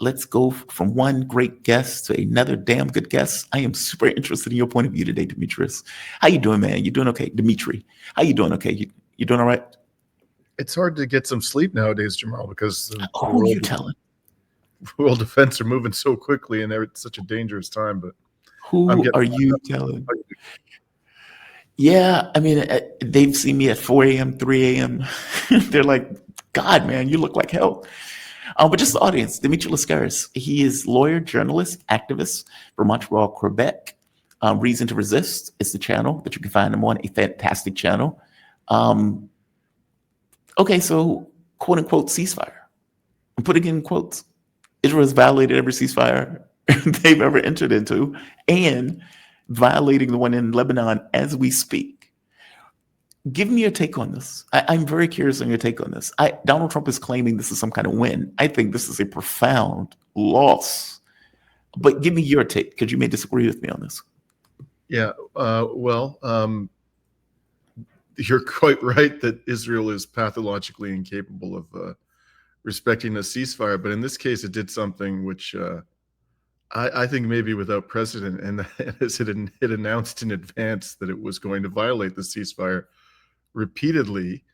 let's go from one great guest to another damn good guest. I am super interested in your point of view today, Demetrius. How you doing, man? You doing okay? Dimitri, how you doing? Okay, you doing all right? It's hard to get some sleep nowadays, Jamal, because the Who you telling? world events are moving so quickly, and it's such a dangerous time. But Who are you telling? Yeah, I mean, they've seen me at 4 a.m., 3 a.m. They're like, God, man, you look like hell. But just the audience, Dimitri Lascaris. He is lawyer, journalist, activist from Montreal, Quebec. Reason to Resist is the channel that you can find him on, a fantastic channel. Okay, so quote unquote ceasefire. I'm putting in quotes. Israel has violated every ceasefire they've ever entered into and violating the one in Lebanon as we speak. Give me your take on this. I'm very curious on your take on this. Donald Trump is claiming this is some kind of win. I think this is a profound loss. But give me your take, because you may disagree with me on this. Yeah, you're quite right that Israel is pathologically incapable of respecting a ceasefire. But in this case, it did something which I think maybe without precedent, and it announced in advance that it was going to violate the ceasefire repeatedly.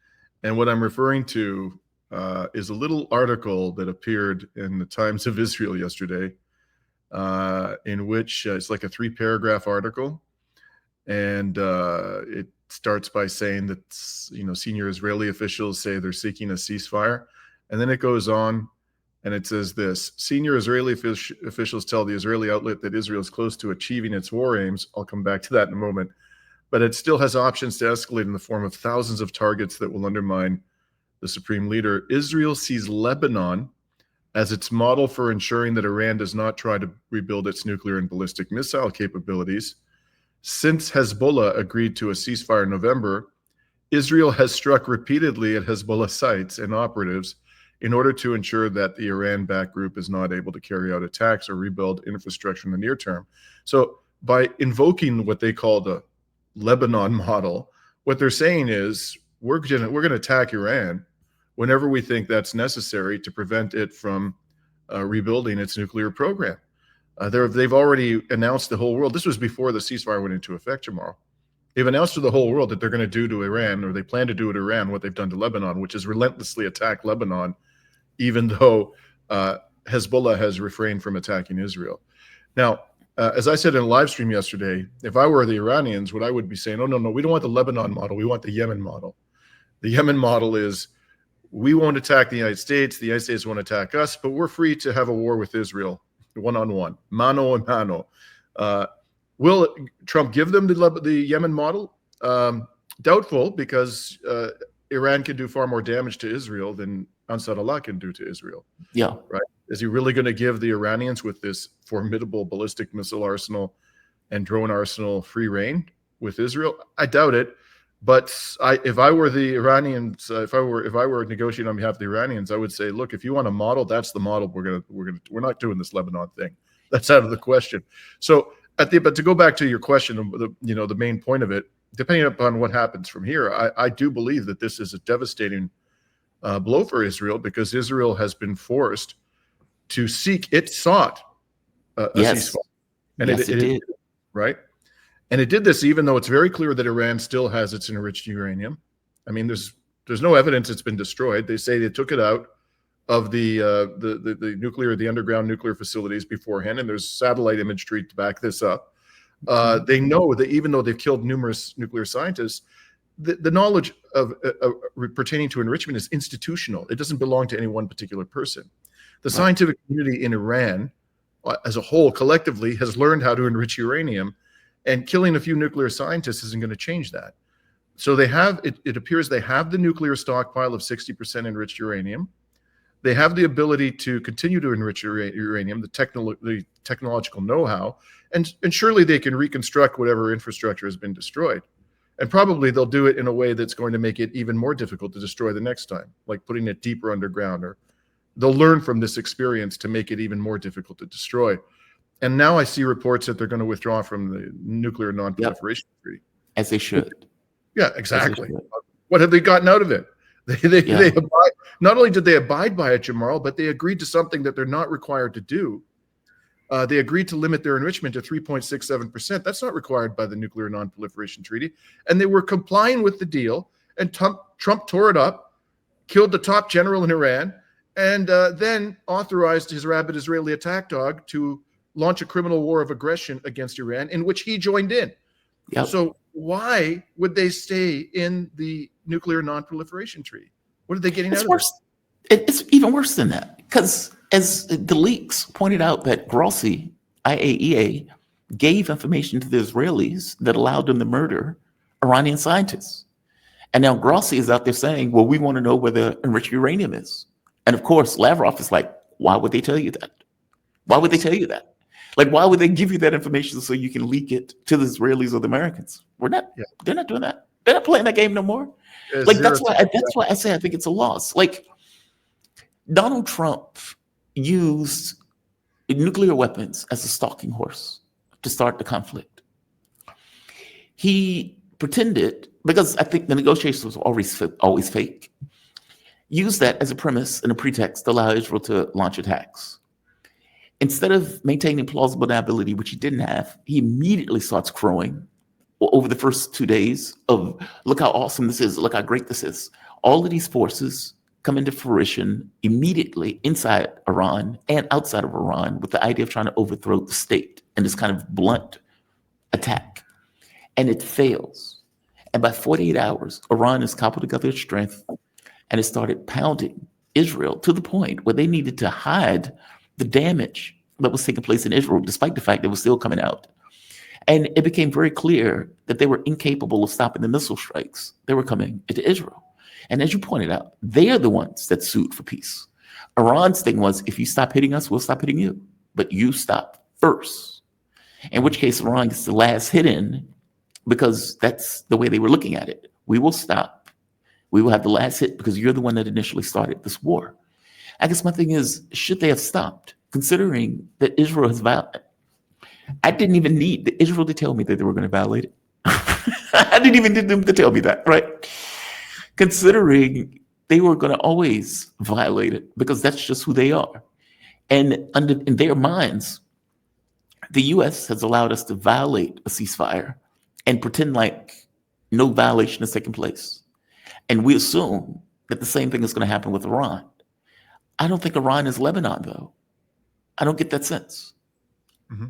And what I'm referring to is a little article that appeared in the Times of Israel yesterday, in which it's like a 3-paragraph article, and it starts by saying that senior Israeli officials say they're seeking a ceasefire, and then it goes on and it says this: senior Israeli officials tell the Israeli outlet that Israel is close to achieving its war aims. I'll come back to that in a moment. But it still has options to escalate in the form of thousands of targets that will undermine the supreme leader. Israel sees Lebanon as its model for ensuring that Iran does not try to rebuild its nuclear and ballistic missile capabilities. Since Hezbollah agreed to a ceasefire in November, Israel has struck repeatedly at Hezbollah sites and operatives in order to ensure that the Iran-backed group is not able to carry out attacks or rebuild infrastructure in the near term. So by invoking what they call the Lebanon model, what they're saying is we're going to attack Iran whenever we think that's necessary to prevent it from rebuilding its nuclear program. They've already announced the whole world. This was before the ceasefire went into effect tomorrow. They've announced to the whole world that they're going to do to Iran, or they plan to do to Iran, what they've done to Lebanon, which is relentlessly attack Lebanon, even though Hezbollah has refrained from attacking Israel. Now, as I said in a live stream yesterday, if I were the Iranians, what I would be saying, oh, no, we don't want the Lebanon model. We want the Yemen model. The Yemen model is we won't attack the United States. The United States won't attack us, but we're free to have a war with Israel, one-on-one, mano a mano. Will Trump give them the Yemen model? Doubtful, because Iran can do far more damage to Israel than Ansar Allah can do to Israel. Yeah. Right. Is he really going to give the Iranians, with this formidable ballistic missile arsenal and drone arsenal, free reign with Israel? I doubt it. But if I were the Iranians, if I were negotiating on behalf of the Iranians, I would say, look, if you want a model, that's the model. We're not doing this Lebanon thing. That's out of the question. So but to go back to your question, the main point of it, depending upon what happens from here, I do believe that this is a devastating blow for Israel, because Israel has been forced to it sought a ceasefire. And it did. Right? And it did this even though it's very clear that Iran still has its enriched uranium. I mean, there's no evidence it's been destroyed. They say they took it out of the underground nuclear facilities beforehand, and there's satellite imagery to back this up. They know that even though they've killed numerous nuclear scientists, the knowledge of pertaining to enrichment is institutional. It doesn't belong to any one particular person. The scientific community in Iran, as a whole, collectively, has learned how to enrich uranium, and killing a few nuclear scientists isn't going to change that. So they have, it appears they have the nuclear stockpile of 60% enriched uranium. They have the ability to continue to enrich uranium, the technological know-how, and surely they can reconstruct whatever infrastructure has been destroyed. And probably they'll do it in a way that's going to make it even more difficult to destroy the next time, like putting it deeper underground, or they'll learn from this experience to make it even more difficult to destroy. And now I see reports that they're going to withdraw from the nuclear non-proliferation treaty. As they should. Yeah, exactly. What have they gotten out of it? They abide, not only did they abide by it, Jamal, but they agreed to something that they're not required to do. They agreed to limit their enrichment to 3.67%. That's not required by the Nuclear Non-Proliferation Treaty. And they were complying with the deal. And Trump tore it up, killed the top general in Iran, and then authorized his rabid Israeli attack dog to launch a criminal war of aggression against Iran, in which he joined in. Yep. So why would they stay in the Nuclear Non-Proliferation Treaty? What are they getting out of it? It's even worse than that, because as the leaks pointed out, that Grossi, IAEA, gave information to the Israelis that allowed them to murder Iranian scientists. And now Grossi is out there saying, well, we want to know where the enriched uranium is. And of course, Lavrov is like, why would they tell you that? Why would they tell you that? Like, why would they give you that information so you can leak it to the Israelis or the Americans? They're not doing that. They're not playing that game no more. Like, that's why I say I think it's a loss. Like, Donald Trump used nuclear weapons as a stalking horse to start the conflict. He pretended, because I think the negotiations was always fake, used that as a premise and a pretext to allow Israel to launch attacks. Instead of maintaining plausible deniability, which he didn't have, he immediately starts crowing over the first 2 days of, look how awesome this is, look how great this is. All of these forces come into fruition immediately inside Iran and outside of Iran with the idea of trying to overthrow the state in this kind of blunt attack. And it fails. And by 48 hours, Iran has cobbled together its strength and it started pounding Israel to the point where they needed to hide the damage that was taking place in Israel, despite the fact that it was still coming out. And it became very clear that they were incapable of stopping the missile strikes that were coming into Israel. And as you pointed out, they are the ones that sued for peace. Iran's thing was, if you stop hitting us, we'll stop hitting you. But you stop first. In which case, Iran gets the last hit in, because that's the way they were looking at it. We will stop. We will have the last hit because you're the one that initially started this war. I guess my thing is, should they have stopped, considering that Israel has violated? I didn't even need Israel to tell me that they were going to violate it. I didn't even need them to tell me that, right? Considering they were going to always violate it because that's just who they are. And in their minds, the U.S. has allowed us to violate a ceasefire and pretend like no violation has taken place. And we assume that the same thing is going to happen with Iran. I don't think Iran is Lebanon, though. I don't get that sense. Mm-hmm.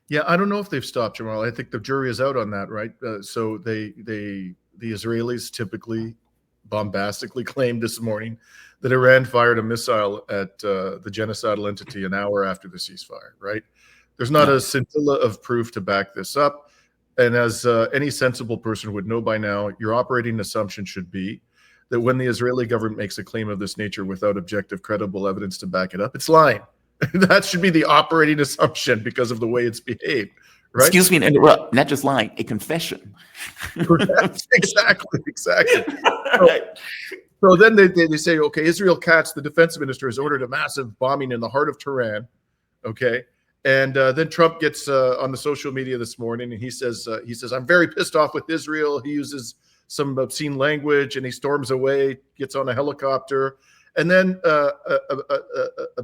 Yeah, I don't know if they've stopped, Jamal. I think the jury is out on that, right? So the Israelis typically bombastically claimed this morning that Iran fired a missile at the genocidal entity an hour after the ceasefire, right? There's not a scintilla of proof to back this up. And as any sensible person would know by now, your operating assumption should be that when the Israeli government makes a claim of this nature without objective, credible evidence to back it up, it's lying. That should be the operating assumption because of the way it's behaved, right? Excuse me to interrupt, not just lying, a confession. Exactly. So then they say, okay, Israel Katz, the defense minister, has ordered a massive bombing in the heart of Tehran, okay? And then Trump gets on the social media this morning and he says, I'm very pissed off with Israel. He uses some obscene language and he storms away, gets on a helicopter. And then a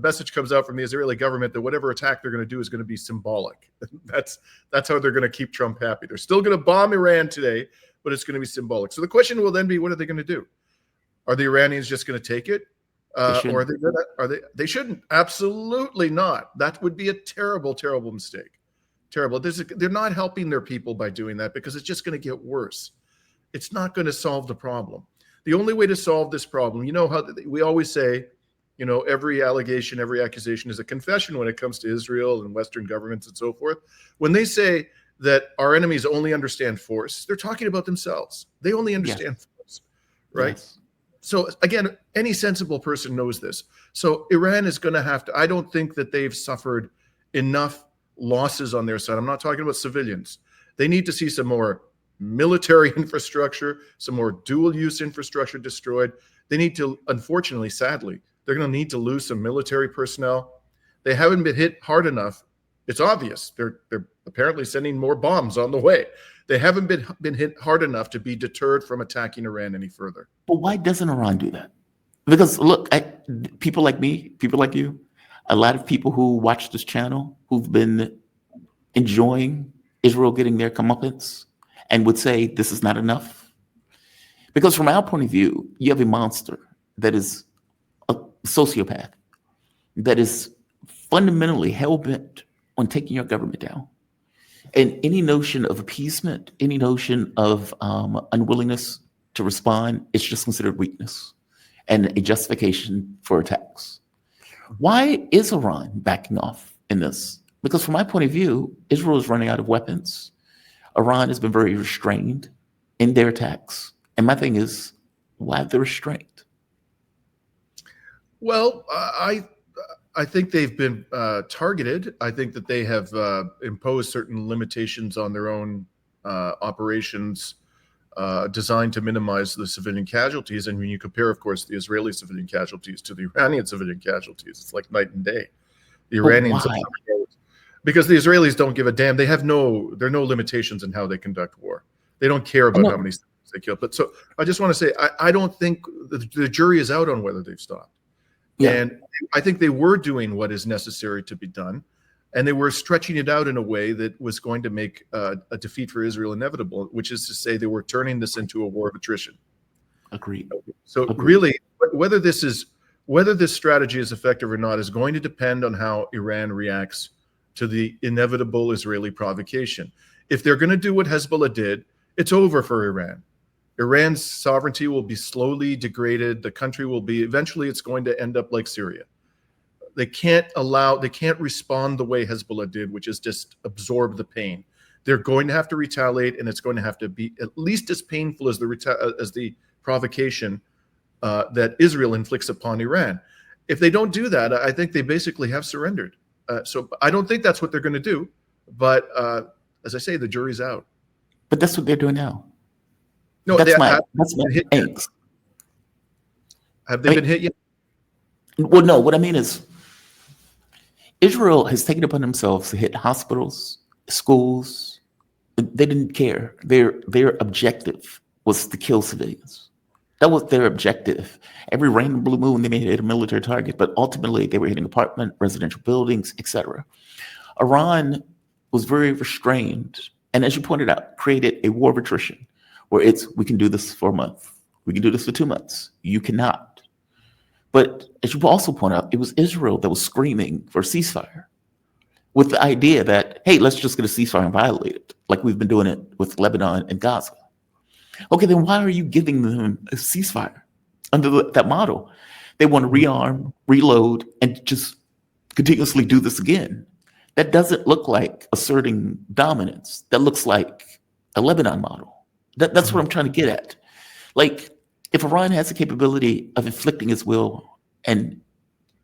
message comes out from the Israeli government that whatever attack they're going to do is going to be symbolic. That's how they're going to keep Trump happy. They're still going to bomb Iran today, but it's going to be symbolic. So the question will then be, what are they going to do? Are the Iranians just going to take it? Or they shouldn't. Absolutely not. That would be a terrible, terrible mistake. Terrible. They're not helping their people by doing that because it's just going to get worse. It's not going to solve the problem. The only way to solve this problem, you know how we always say, you know, every allegation, every accusation is a confession when it comes to Israel and Western governments and so forth. When they say that our enemies only understand force, they're talking about themselves. They only understand force, right? Yes. So again, any sensible person knows this. So Iran is going to have to, I don't think that they've suffered enough losses on their side. I'm not talking about civilians. They need to see some more military infrastructure, some more dual-use infrastructure destroyed. They need to, unfortunately, sadly, they're going to need to lose some military personnel. They haven't been hit hard enough It's obvious. They're apparently sending more bombs on the way. They haven't been hit hard enough to be deterred from attacking Iran any further. But why doesn't Iran do that? Because look, people like me, people like you, a lot of people who watch this channel who've been enjoying Israel getting their comeuppance and would say this is not enough. Because from our point of view, you have a monster that is a sociopath, that is fundamentally hell-bent on taking your government down. And any notion of appeasement, any notion of unwillingness to respond, it's just considered weakness and a justification for attacks. Why is Iran backing off in this? Because from my point of view, Israel is running out of weapons. Iran has been very restrained in their attacks. And my thing is, why the restraint? Well, I think they've been targeted. I think that they have imposed certain limitations on their own operations designed to minimize the civilian casualties. And when you compare, of course, the Israeli civilian casualties to the Iranian civilian casualties, it's like night and day. The Iranians, because the Israelis don't give a damn. There are no limitations in how they conduct war. They don't care about how many civilians they kill. But so I just want to say, I don't think the jury is out on whether they've stopped. Yeah. And I think they were doing what is necessary to be done. And they were stretching it out in a way that was going to make a defeat for Israel inevitable, which is to say they were turning this into a war of attrition. Agreed. So really, whether this strategy is effective or not is going to depend on how Iran reacts to the inevitable Israeli provocation. If they're going to do what Hezbollah did, it's over for Iran. Iran's sovereignty will be slowly degraded. The country will be, eventually it's going to end up like Syria. They can't respond the way Hezbollah did, which is just absorb the pain. They're going to have to retaliate, and it's going to have to be at least as painful as the provocation that Israel inflicts upon Iran. If they don't do that, I think they basically have surrendered. So I don't think that's what they're going to do. But as I say, the jury's out. But that's what they're doing now. No, that's my angst. Have they been hit yet? Well, no. What I mean is, Israel has taken upon themselves to hit hospitals, schools. They didn't care. Their objective was to kill civilians. That was their objective. Every random blue moon, they may hit a military target, but ultimately they were hitting apartment, residential buildings, etc. Iran was very restrained, and as you pointed out, created a war of attrition, where we can do this for a month, we can do this for 2 months. You cannot. But as you also point out, it was Israel that was screaming for ceasefire, with the idea that, hey, let's just get a ceasefire and violate it, like we've been doing it with Lebanon and Gaza. Okay, then why are you giving them a ceasefire under that model? They want to rearm, reload, and just continuously do this again. That doesn't look like asserting dominance. That looks like a Lebanon model. That's what I'm trying to get at. Like, if Iran has the capability of inflicting its will, and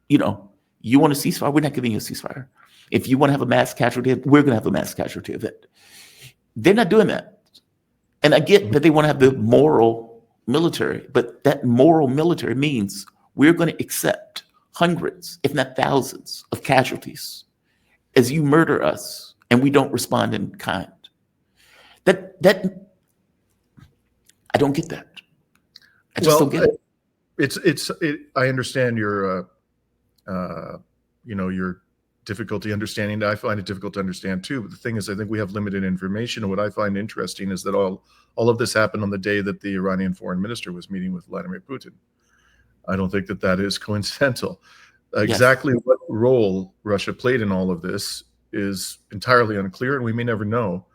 you want a ceasefire, we're not giving you a ceasefire. If you want to have a mass casualty, we're going to have a mass casualty of it. They're not doing that. And I get that they want to have the moral military, but that moral military means we're going to accept hundreds, if not thousands, of casualties as you murder us and we don't respond in kind. That I don't get that. I just don't get it. I understand your difficulty understanding that. I find it difficult to understand too. But the thing is, I think we have limited information. And what I find interesting is that all of this happened on the day that the Iranian foreign minister was meeting with Vladimir Putin. I don't think that is coincidental. Exactly what role Russia played in all of this is entirely unclear, and we may never know.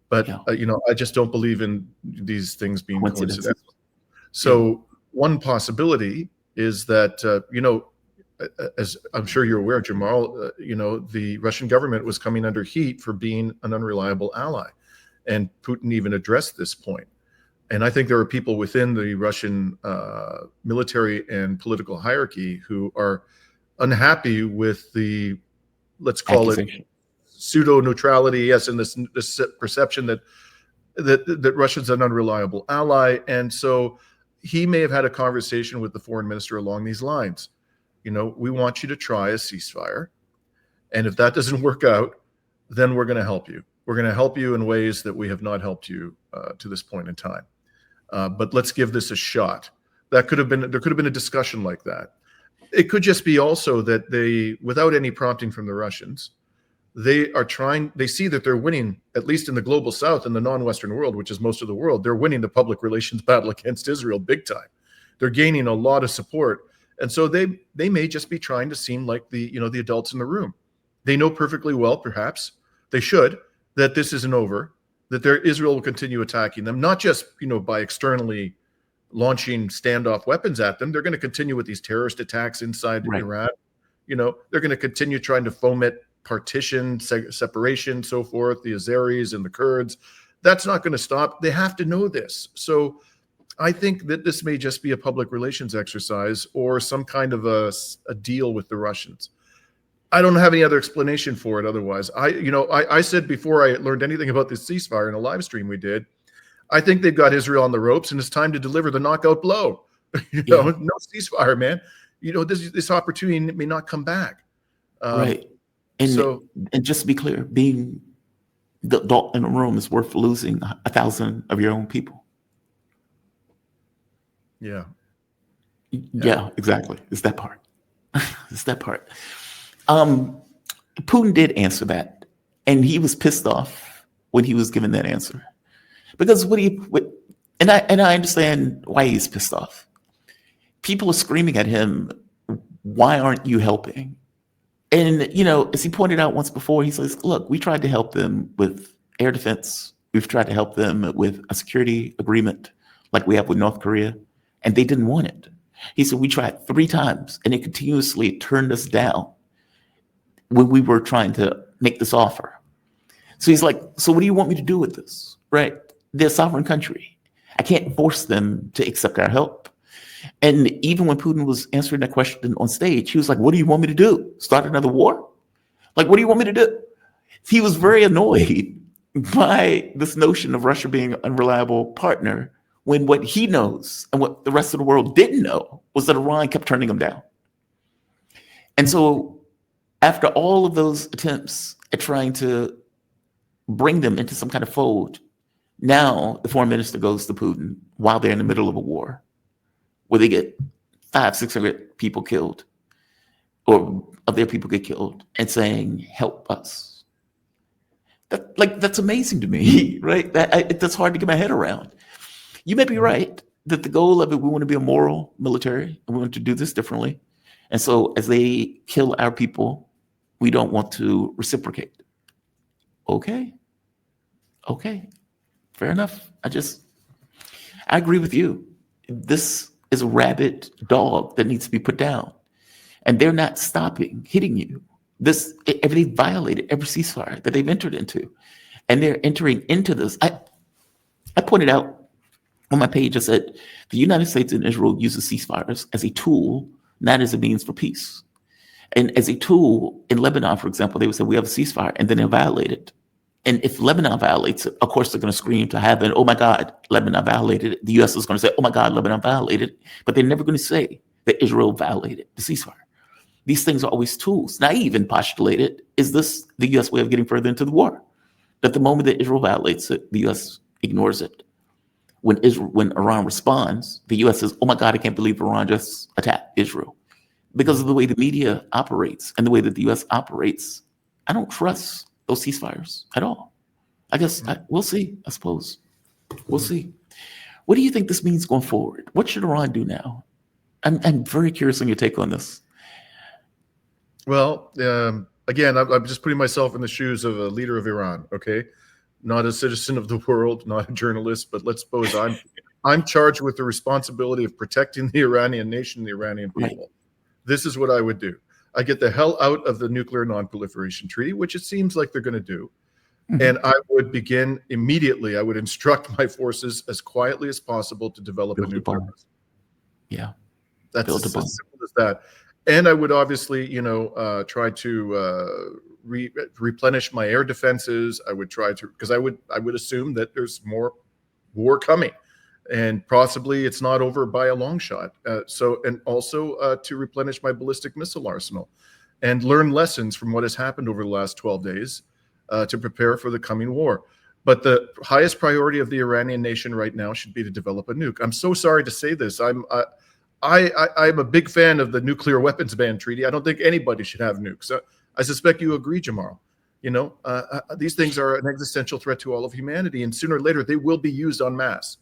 But I just don't believe in these things being coincidental. So one possibility is that as I'm sure you're aware, Jamal, the Russian government was coming under heat for being an unreliable ally, and Putin even addressed this point. And I think there are people within the Russian military and political hierarchy who are unhappy with the, let's call it, pseudo neutrality. Yes, and this perception that Russia's an unreliable ally, and so he may have had a conversation with the foreign minister along these lines. We want you to try a ceasefire, and if that doesn't work out, then we're going to help you. We're going to help you in ways that we have not helped you to this point in time. But let's give this a shot. There could have been a discussion like that. It could just be also that they, without any prompting from the Russians, they see that they're winning, at least in the global south and the non-Western world, which is most of the world, they're winning the public relations battle against Israel big time. They're gaining a lot of support. And so they may just be trying to seem like the adults in the room. They know perfectly well, perhaps, they should, that this isn't over, that Israel will continue attacking them, not just, by externally launching standoff weapons at them. They're going to continue with these terrorist attacks inside Iran. They're going to continue trying to foment partition, separation, so forth, the Azeris and the Kurds. That's not going to stop. They have to know this. So I think that this may just be a public relations exercise or some kind of a deal with the Russians. I don't have any other explanation for it otherwise. I said before I learned anything about this ceasefire in a live stream we did, I think they've got Israel on the ropes and it's time to deliver the knockout blow. No ceasefire, man. This opportunity may not come back. Right. And just to be clear, being the adult in the room is worth losing 1,000 of your own people. Yeah, exactly. It's that part. It's that part. Putin did answer that, and he was pissed off when he was given that answer, because and I understand why he's pissed off. People are screaming at him, "Why aren't you helping?" And as he pointed out once before, he says, "Look, we tried to help them with air defense. We've tried to help them with a security agreement like we have with North Korea, and they didn't want it." He said, "We tried 3 times, and they continuously turned us down when we were trying to make this offer." So he's like, "So what do you want me to do with this?" Right? They're a sovereign country. I can't force them to accept our help. And even when Putin was answering that question on stage, he was like, "What do you want me to do? Start another war? Like, what do you want me to do?" He was very annoyed by this notion of Russia being an unreliable partner, when what he knows and what the rest of the world didn't know was that Iran kept turning him down. And so after all of those attempts at trying to bring them into some kind of fold, now the foreign minister goes to Putin while they're in the middle of a war, where they get 500-600 people killed, or of their people get killed, and saying, "Help us." That's amazing to me, right? That's hard to get my head around. You may be right that the goal of it, we want to be a moral military, and we want to do this differently. And so as they kill our people, we don't want to reciprocate. Okay, fair enough. I agree with you. This is a rabid dog that needs to be put down. And they're not stopping hitting you. They violated every ceasefire that they've entered into. And they're entering into this. I pointed out on my page, I said, the United States and Israel uses ceasefires as a tool, not as a means for peace. And as a tool, in Lebanon, for example, they would say, "We have a ceasefire," and then they'll violate it. And if Lebanon violates it, of course, they're going to scream to heaven, "Oh my God, Lebanon violated it." The U.S. is going to say, "Oh my God, Lebanon violated it." But they're never going to say that Israel violated the ceasefire. These things are always tools. Naive and postulated, is this the U.S. way of getting further into the war? That the moment that Israel violates it, the U.S. ignores it. When Iran responds, the U.S. says, "Oh my God, I can't believe Iran just attacked Israel." Because of the way the media operates and the way that the U.S. operates, I don't trust those ceasefires at all. I guess we'll see, I suppose. We'll see. What do you think this means going forward? What should Iran do now? I'm very curious on your take on this. Well, again, I'm just putting myself in the shoes of a leader of Iran, okay? Not a citizen of the world, not a journalist, but let's suppose I'm charged with the responsibility of protecting the Iranian nation, the Iranian people. Right. This is what I would do. I get the hell out of the nuclear non-proliferation treaty, which it seems like they're going to do. Mm-hmm. And I would begin immediately. I would instruct my forces as quietly as possible to develop a nuclear bomb. Yeah. That's as simple as that. And I would obviously, try to replenish my air defenses. I would try to, because I would assume that there's more war coming, and possibly it's not over by a long shot. And also to replenish my ballistic missile arsenal, and learn lessons from what has happened over the last 12 days, to prepare for the coming war. But the highest priority of the Iranian nation right now should be to develop a nuke. I'm so sorry to say this. I'm a big fan of the nuclear weapons ban treaty. I don't think anybody should have nukes. I suspect you agree, Jamal. These things are an existential threat to all of humanity, and sooner or later they will be used en masse.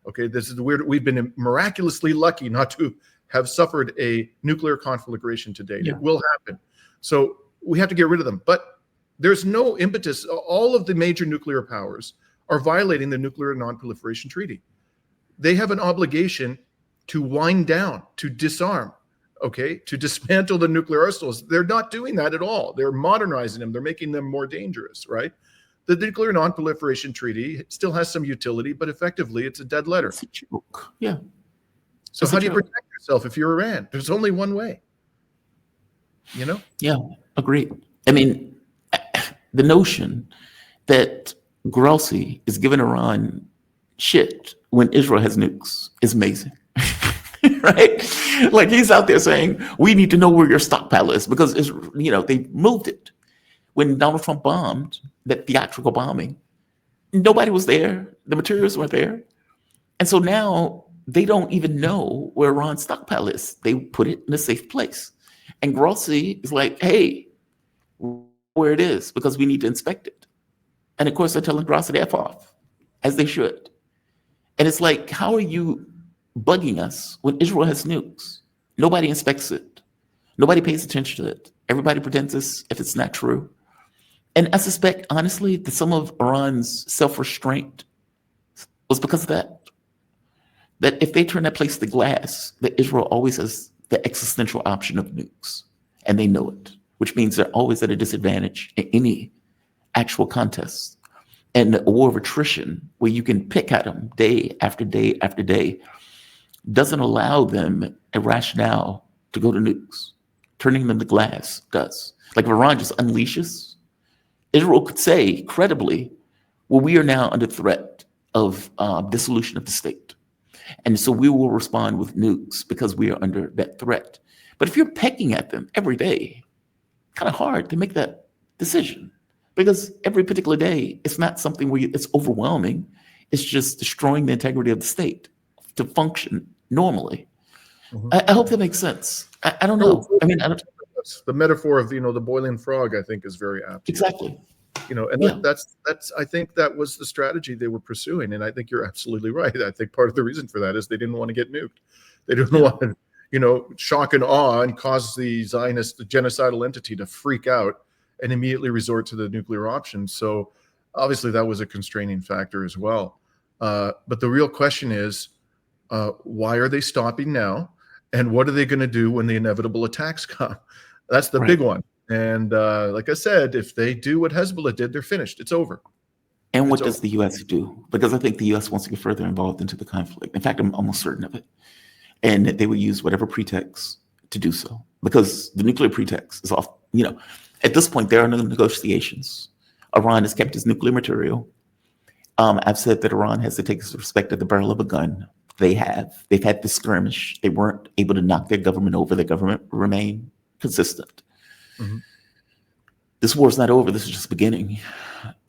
Okay, this is weird. We've been miraculously lucky not to have suffered a nuclear conflagration to date. Yeah. It will happen. So we have to get rid of them. But there's no impetus. All of the major nuclear powers are violating the Nuclear Non-Proliferation Treaty. They have an obligation to wind down, to disarm, okay, to dismantle the nuclear arsenals. They're not doing that at all. They're modernizing them. They're making them more dangerous, right? The Nuclear Non-Proliferation Treaty still has some utility, but effectively it's a dead letter. It's a joke. Yeah. So how do you protect yourself if you're Iran? There's only one way. Yeah, agreed. I mean, the notion that Grossi is giving Iran shit when Israel has nukes is amazing. Right? Like he's out there saying, we need to know where your stockpile is because they moved it. When Donald Trump bombed, that theatrical bombing, nobody was there. The materials weren't there. And so now they don't even know where Iran's stockpile is. They put it in a safe place. And Grossi is like, hey, where it is, because we need to inspect it. And of course, they're telling Grossi to F off, as they should. And it's like, how are you bugging us when Israel has nukes? Nobody inspects it. Nobody pays attention to it. Everybody pretends as if it's not true. And I suspect, honestly, that some of Iran's self-restraint was because of that. That if they turn that place to glass, that Israel always has the existential option of nukes. And they know it, which means they're always at a disadvantage in any actual contest. And a war of attrition, where you can pick at them day after day after day, doesn't allow them a rationale to go to nukes. Turning them to glass does. Like if Iran just unleashes, Israel could say credibly, well, we are now under threat of dissolution of the state. And so we will respond with nukes because we are under that threat. But if you're pecking at them every day, kind of hard to make that decision because every particular day, it's not something where it's overwhelming. It's just destroying the integrity of the state to function normally. Mm-hmm. I hope that makes sense. I don't know. I mean, the metaphor of, the boiling frog, I think is very apt. Exactly. And that's I think that was the strategy they were pursuing. And I think you're absolutely right. I think part of the reason for that is they didn't want to get nuked. They didn't want to, shock and awe and cause the Zionist, the genocidal entity to freak out and immediately resort to the nuclear option. So obviously that was a constraining factor as well. But the real question is, why are they stopping now? And what are they going to do when the inevitable attacks come? That's the big one. And like I said, if they do what Hezbollah did, they're finished. It's over. And what does the U.S. do? Because I think the U.S. wants to get further involved into the conflict. In fact, I'm almost certain of it. And they will use whatever pretext to do so. Because the nuclear pretext is off. At this point, there are no negotiations. Iran has kept its nuclear material. I've said that Iran has to take respect at the barrel of a gun. They have. They've had this skirmish. They weren't able to knock their government over. Their government remained consistent. Mm-hmm. This war is not over. This is just beginning.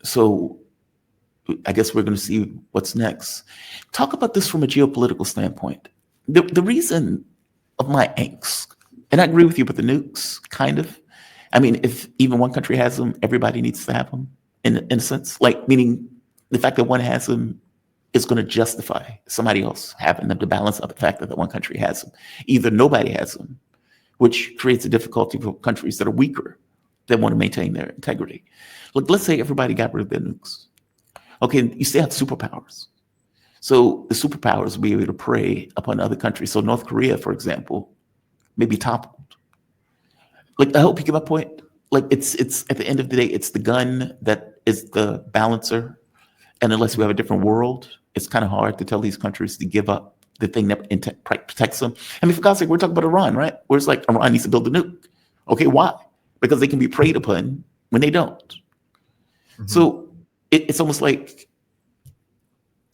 So I guess we're going to see what's next. Talk about this from a geopolitical standpoint. The reason of my angst, and I agree with you with the nukes, kind of. I mean, if even one country has them, everybody needs to have them in a sense. Like, meaning the fact that one has them is going to justify somebody else having them to balance out the fact that the one country has them. Either nobody has them, which creates a difficulty for countries that are weaker that want to maintain their integrity. Look, let's say everybody got rid of their nukes. Okay, you still have superpowers. So the superpowers will be able to prey upon other countries. So North Korea, for example, may be toppled. Like, I hope you get my point. Like, it's at the end of the day, it's the gun that is the balancer. And unless we have a different world, it's kind of hard to tell these countries to give up the thing that protects them. I mean, for God's sake, we're talking about Iran, right? Where it's like Iran needs to build a nuke. Okay, why? Because they can be preyed upon when they don't. Mm-hmm. So it's almost like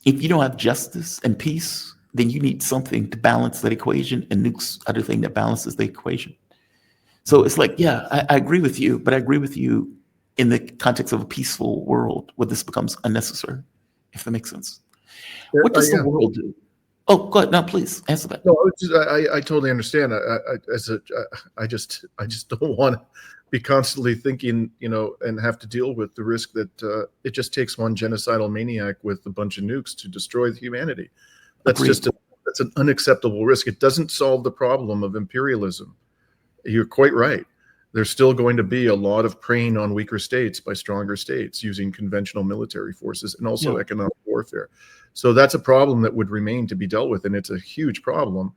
if you don't have justice and peace, then you need something to balance that equation, and nukes are the thing that balances the equation. So it's like, yeah, I agree with you, but I agree with you in the context of a peaceful world where this becomes unnecessary, if that makes sense. What does the world do? Oh, go ahead. Now, please answer that. No, I totally understand. I just don't want to be constantly thinking, and have to deal with the risk that it just takes one genocidal maniac with a bunch of nukes to destroy humanity. That's Agreed. that's an unacceptable risk. It doesn't solve the problem of imperialism. You're quite right. There's still going to be a lot of preying on weaker states by stronger states using conventional military forces and also economic warfare. So that's a problem that would remain to be dealt with, and it's a huge problem.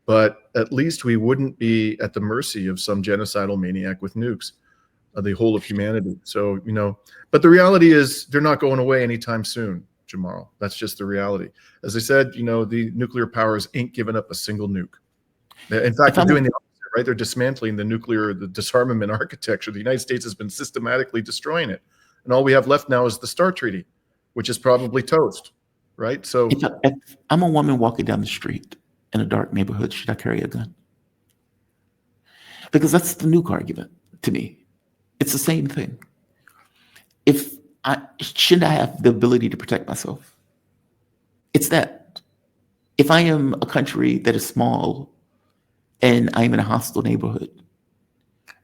But at least we wouldn't be at the mercy of some genocidal maniac with nukes, the whole of humanity. So, but the reality is they're not going away anytime soon, Jamal. That's just the reality. As I said, the nuclear powers ain't giving up a single nuke. In fact, they're doing the opposite, right? They're dismantling the disarmament architecture. The United States has been systematically destroying it. And all we have left now is the START Treaty, which is probably toast, right? So if I'm a woman walking down the street in a dark neighborhood, should I carry a gun? Because that's the nuke argument to me. It's the same thing. Shouldn't I have the ability to protect myself? It's that. If I am a country that is small and I'm in a hostile neighborhood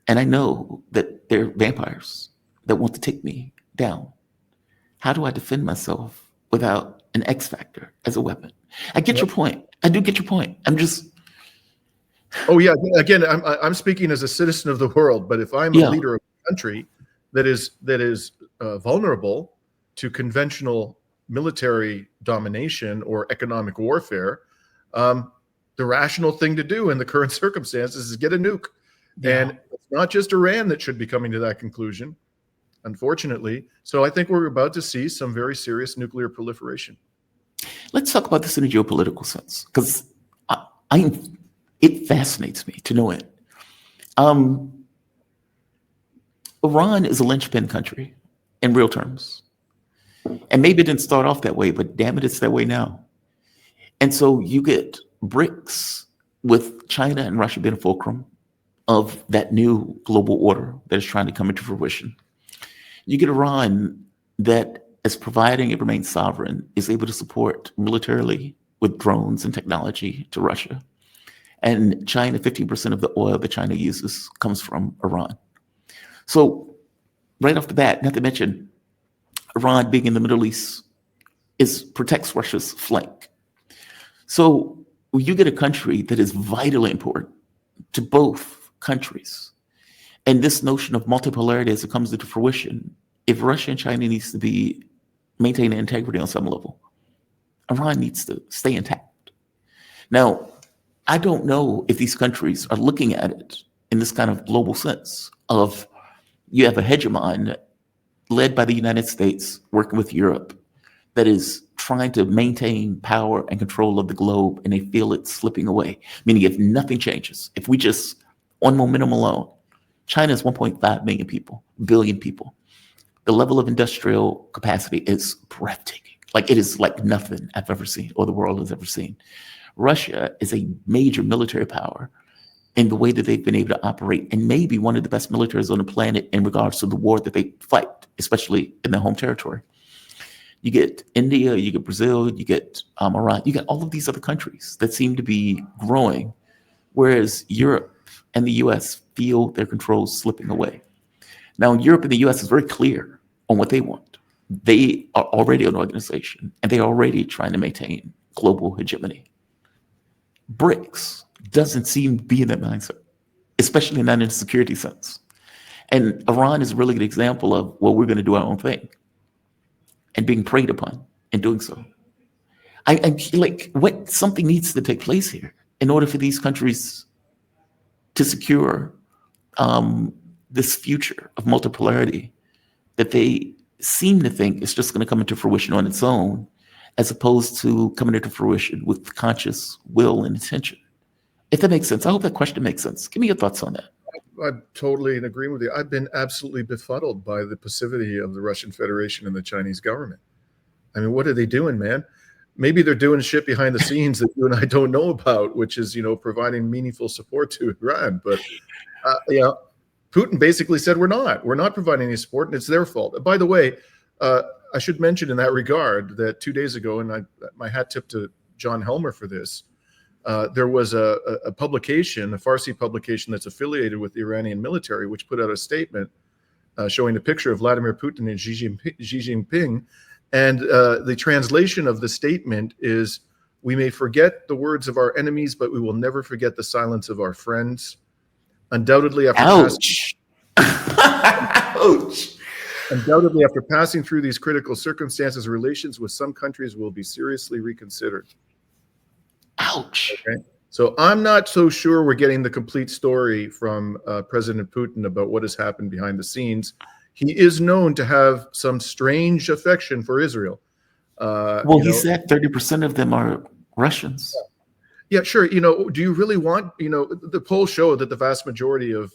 and I know that there are vampires that want to take me down, how do I defend myself without an X factor as a weapon? I get your point. I do get your point. I'm just. Oh yeah. Again, I'm speaking as a citizen of the world, but if I'm a leader of a country that is vulnerable to conventional military domination or economic warfare, the rational thing to do in the current circumstances is get a nuke. Yeah. And it's not just Iran that should be coming to that conclusion, unfortunately. So I think we're about to see some very serious nuclear proliferation. Let's talk about this in a geopolitical sense, because it fascinates me to know it. Iran is a linchpin country in real terms. And maybe it didn't start off that way, but damn it, it's that way now. And so you get BRICS with China and Russia being a fulcrum of that new global order that is trying to come into fruition. You get Iran that, as providing it remains sovereign, is able to support militarily with drones and technology to Russia. And China, 15% of the oil that China uses comes from Iran. So right off the bat, not to mention Iran being in the Middle East protects Russia's flank. So you get a country that is vitally important to both countries. And this notion of multipolarity as it comes into fruition, if Russia and China needs to maintain integrity on some level, Iran needs to stay intact. Now, I don't know if these countries are looking at it in this kind of global sense of you have a hegemon led by the United States working with Europe that is trying to maintain power and control of the globe, and they feel it slipping away. Meaning if nothing changes, if we just, on momentum alone, China is 1.5 billion people. The level of industrial capacity is breathtaking. Like it is like nothing I've ever seen or the world has ever seen. Russia is a major military power in the way that they've been able to operate, and maybe one of the best militaries on the planet in regards to the war that they fight, especially in their home territory. You get India, you get Brazil, you get Iran, you get all of these other countries that seem to be growing, whereas Europe and the US feel their controls slipping away. Now, Europe and the US is very clear on what they want. They are already an organization, and they're already trying to maintain global hegemony. BRICS doesn't seem to be in that mindset, especially not in a security sense. And Iran is a really good example of, well, we're going to do our own thing and being preyed upon in doing so. I like something needs to take place here in order for these countries to secure this future of multipolarity that they seem to think is just going to come into fruition on its own, as opposed to coming into fruition with conscious will and intention. If that makes sense. I hope that question makes sense. Give me your thoughts on that. I'm totally in agreement with you. I've been absolutely befuddled by the passivity of the Russian Federation and the Chinese government. I mean, what are they doing, man? Maybe they're doing shit behind the scenes that you and I don't know about, which is, providing meaningful support to Iran. But, Putin basically said, we're not providing any support, and it's their fault. By the way, I should mention in that regard that 2 days ago, and my hat tip to John Helmer for this, there was a publication, a Farsi publication that's affiliated with the Iranian military, which put out a statement showing a picture of Vladimir Putin and Xi Jinping. And the translation of the statement is, we may forget the words of our enemies, but we will never forget the silence of our friends. Undoubtedly, after passing through these critical circumstances, relations with some countries will be seriously reconsidered. Ouch. Okay. So I'm not so sure we're getting the complete story from President Putin about what has happened behind the scenes. He is known to have some strange affection for Israel. Well, he said 30% of them are Russians. Yeah, sure. Do you really want, the polls show that the vast majority of,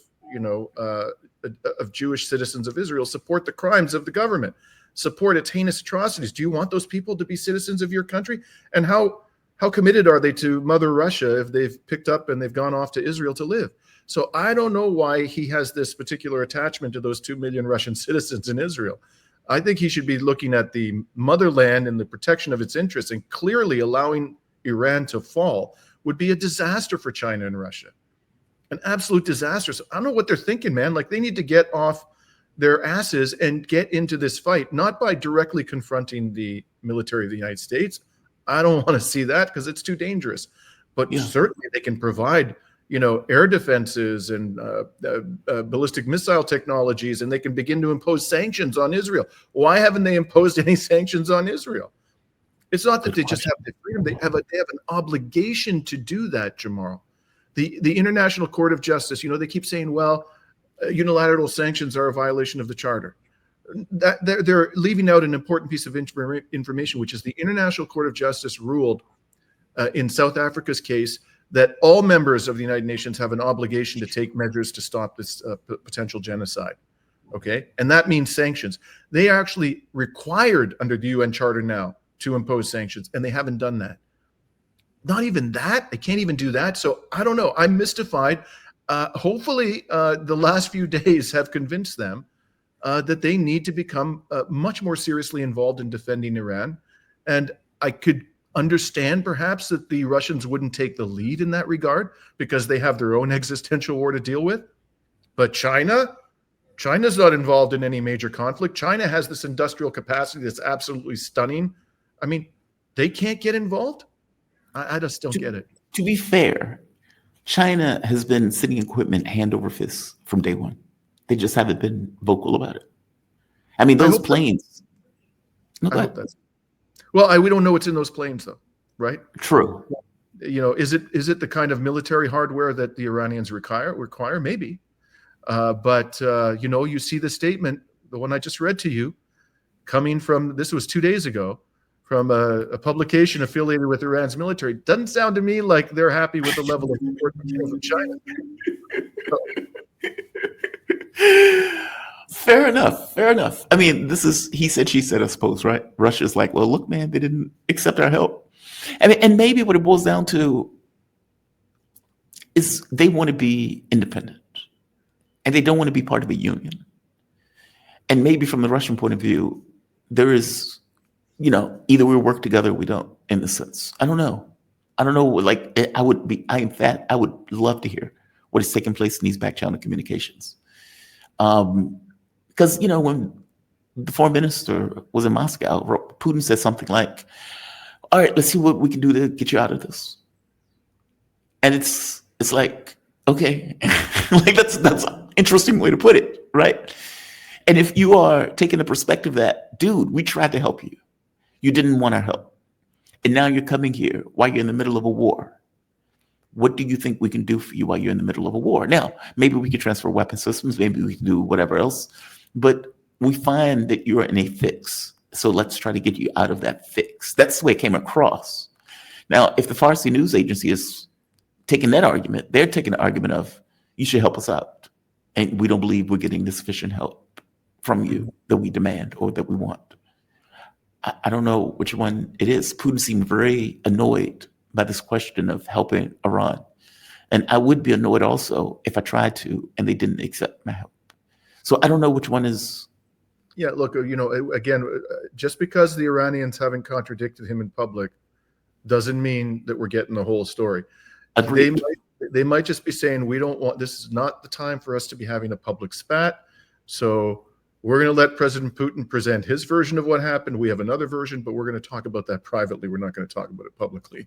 of Jewish citizens of Israel support the crimes of the government, support its heinous atrocities. Do you want those people to be citizens of your country? And how committed are they to Mother Russia if they've picked up and they've gone off to Israel to live? So I don't know why he has this particular attachment to those 2 million Russian citizens in Israel. I think he should be looking at the motherland and the protection of its interests, and clearly allowing Iran to fall would be a disaster for China and Russia, an absolute disaster. So I don't know what they're thinking, man. Like, they need to get off their asses and get into this fight, not by directly confronting the military of the United States. I don't want to see that because it's too dangerous. But certainly they can provide, air defenses and ballistic missile technologies, and they can begin to impose sanctions on Israel. Why haven't they imposed any sanctions on Israel? It's not that they just have the freedom; they have an obligation to do that, Jamal. The International Court of Justice, they keep saying, well, unilateral sanctions are a violation of the Charter. That they're leaving out an important piece of information, which is the International Court of Justice ruled in South Africa's case that all members of the United Nations have an obligation to take measures to stop this potential genocide. Okay, and that means sanctions. They are actually required under the UN Charter now to impose sanctions, and they haven't done that. Not even that. They can't even do that. So I don't know. I'm mystified. Hopefully, the last few days have convinced them that they need to become much more seriously involved in defending Iran. And I could understand perhaps that the Russians wouldn't take the lead in that regard because they have their own existential war to deal with. But China's not involved in any major conflict. China has this industrial capacity that's absolutely stunning. I mean, they can't get involved. I just don't get it. To be fair, China has been sending equipment hand over fist from day one. They just haven't been vocal about it. I mean, those planes. I hope that's. Well, we don't know what's in those planes, though, right? True. Is it the kind of military hardware that the Iranians require? Maybe. But you see the statement, the one I just read to you, coming from, this was 2 days ago, from a publication affiliated with Iran's military. Doesn't sound to me like they're happy with the level of support from China. Fair enough. I mean, this is he said, she said, I suppose, right? Russia's like, well, look, man, they didn't accept our help. And maybe what it boils down to is they want to be independent and they don't want to be part of a union. And maybe from the Russian point of view, there is, either we work together or we don't, in the sense. I don't know. Like, I would love to hear what is taking place in these back channel communications. Because, when the foreign minister was in Moscow, Putin said something like, all right, let's see what we can do to get you out of this. And it's like, okay, like that's an interesting way to put it, right? And if you are taking the perspective that, dude, we tried to help you. You didn't want our help. And now you're coming here while you're in the middle of a war. What do you think we can do for you while you're in the middle of a war? Now, maybe we could transfer weapon systems. Maybe we can do whatever else. But we find that you're in a fix. So let's try to get you out of that fix. That's the way it came across. Now, if the Farsi news agency is taking that argument, they're taking the argument of, you should help us out. And we don't believe we're getting the sufficient help from you that we demand or that we want. I don't know which one it is. Putin seemed very annoyed by this question of helping Iran. And I would be annoyed also if I tried to and they didn't accept my help. So I don't know which one is. Yeah, look, again, just because the Iranians haven't contradicted him in public doesn't mean that we're getting the whole story. Agreed. They might just be saying, we don't want, this is not the time for us to be having a public spat. So we're going to let President Putin present his version of what happened. We have another version, but we're going to talk about that privately. We're not going to talk about it publicly.